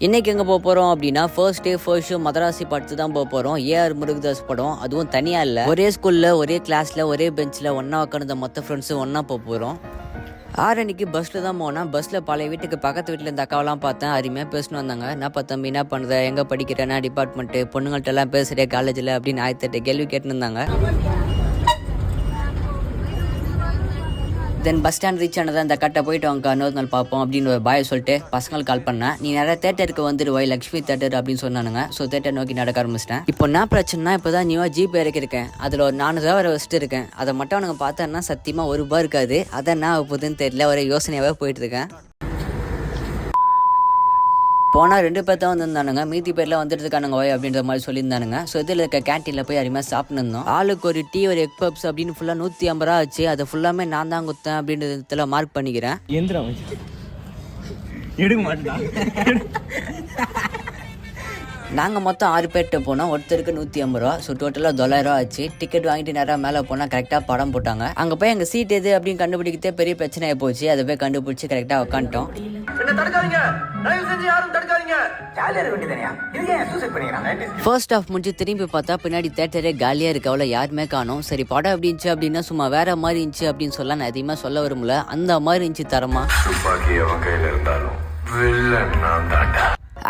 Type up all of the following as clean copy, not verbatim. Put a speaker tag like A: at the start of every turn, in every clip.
A: இன்னைக்கு எங்கே போக போகிறோம் அப்படின்னா ஃபர்ஸ்ட் ஷோ மதராசி படத்து தான் போக போகிறோம். ஏஆர் முருகதாஸ் படம், அதுவும் தனியாக இல்லை, ஒரே ஸ்கூலில் ஒரே கிளாஸில் ஒரே பெஞ்சில் ஒன்றா உட்காந்து மொத்த ஃப்ரெண்ட்ஸும் ஒன்றா போக போகிறோம். அன்னைக்கு பஸ்ஸில் தான் போனேன். பஸ்ஸில் பழைய வீட்டுக்கு பக்கத்து வீட்டில் இந்த அக்காவெல்லாம் பார்த்தேன். அருமையாக பேசணும் வந்தாங்க. என்னப்பா தம்பி என்ன பண்ணுற, எங்கே படிக்கிறேன்னா டிபார்ட்மெண்ட்டு, பொண்ணுங்கள்ட்டெல்லாம் பேசுகிறேன் காலேஜில் அப்படின்னு 1008 கேள்வி கேட்டுன்னு இருந்தாங்க. தென் பஸ் ஸ்டாண்ட் ரீச் ஆனதான் இந்த கட்டை போயிட்டு வாங்க இன்னொரு நாள் பார்ப்போம் அப்படின்னு ஒரு பாய் சொல்லிட்டு பசங்களுக்கு கால் பண்ணேன். நீ நிறைய தேட்டருக்கு வந்துடுவாய், லக்ஷ்மி தேட்டர் அப்படின்னு சொன்னானுங்க. ஸோ தேட்டர் நோக்கி நடக்க ஆரம்பிச்சிட்டேன். இப்போ என்ன பிரச்சனைனா, இப்போ தான் நியூவாக ஜிபே இறக்கிருக்கேன். அதில் ஒரு 400 வரை வச்சுட்டு இருக்கேன். அதை மட்டும் அவனுங்க பார்த்தேன்னா சத்தியமாக ₹1 இருக்காது. அதை என்ன போகுதுன்னு தெரியல, ஒரு யோசனையாகவே போயிட்டு இருக்கேன். போனால் 2 பேர் தான் வந்துருந்தானுங்க, மீதி பேர்லாம் வந்துட்டுருக்கானுங்க ஓய் அப்படின்ற மாதிரி சொல்லியிருந்தானுங்க. ஸோ இதில் இருக்க கேன்டீனில் போய் அருமையாக சாப்பிட்டுருந்தோம். ஆளுக்கு ஒரு டீ ஒரு எக் பப்ஸ் அப்படின்னு ஃபுல்லாக 150 ரூபா ஆச்சு. அதை ஃபுல்லாமே நான் தான் குத்தேன் அப்படின்றதுல மார்க் பண்ணிக்கிறேன்.
B: எடுக்க மாட்டேன்.
A: நாங்கள் மொத்தம் 6 பேர்கிட்ட போனோம். ஒருத்தருக்கு 150 ரூபா. ஸோ டோட்டலாக 900 ரூபா ஆச்சு. டிக்கெட் வாங்கிட்டு நேராக மேலே போனால் கரெக்டாக படம் போட்டாங்க. அங்கே போய் எங்கள் சீட் எது அப்படின்னு கண்டுபிடிக்கிறதே பெரிய பிரச்சனையாக போச்சு. அதை போய் கண்டுபிடிச்சி கரெக்டாக உட்காந்துட்டோம். ஃபர்ஸ்ட் ஹாஃப் முடிஞ்சு திரும்பி பார்த்தா பின்னாடி தேட்டரே காலியாக இருக்கு. அவ்வளோ யாருமே காணும். சரி படம் எப்படி இருந்துச்சு அப்படின்னா சும்மா வேற மாதிரி இருந்துச்சு அப்படின்னு சொல்ல நான் அதிகமாக சொல்ல வரும்ல, அந்த மாதிரி இருந்துச்சு தரமா.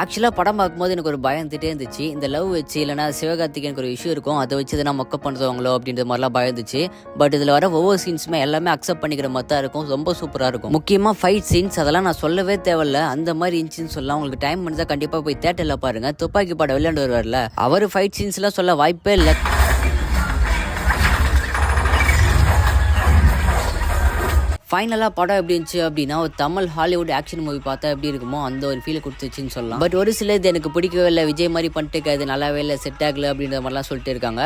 A: ஆக்சுவலாக படம் பார்க்கும்போது எனக்கு ஒரு பயம் இருந்துகிட்டே இருந்துச்சு. இந்த லவ் வச்சு இல்லைனா சிவகார்த்திகேயனுக்கு ஒரு இஷ்யூ இருக்கும், அதை வச்சு தான் மொக்க பண்ணுறவங்களோ அப்படின்ற மாதிரிலாம் பயம் இருந்துச்சு. பட் இதில் வர ஒவ்வொரு சீன்ஸுமே எல்லாமே அக்செப்ட் பண்ணிக்கிற மாதிரி தான் இருக்கும். ரொம்ப சூப்பராக இருக்கும். முக்கியமாக ஃபைட் சீன்ஸ் அதெல்லாம் நான் சொல்லவே தேவையில்ல, அந்த மாதிரி இருந்துச்சுன்னு சொல்லலாம். உங்களுக்கு டைம் பண்ணி தான் கண்டிப்பாக போய் தேட்டரில் பாருங்கள். துப்பாக்கி படம் விளையாண்டு வருவார்ல, அவர் ஃபைட் சீன்ஸ்லாம் சொல்ல வாய்ப்பே இல்லை. ஃபைனலாக படம் எப்படி இருந்துச்சு அப்படின்னா, ஒரு தமிழ் ஹாலிவுட் ஆக்ஷன் மூவி பார்த்தா எப்படி இருக்குமோ அந்த ஒரு ஃபீல் கொடுத்துச்சுன்னு சொல்லலாம். பட் ஒரு சில இது எனக்கு பிடிக்கவே இல்லை, விஜய் மாதிரி பண்ணிட்டு அது நல்லாவே இல்லை, செட் ஆகலை அப்படின்ற மாதிரிலாம் சொல்லிட்டு இருக்காங்க.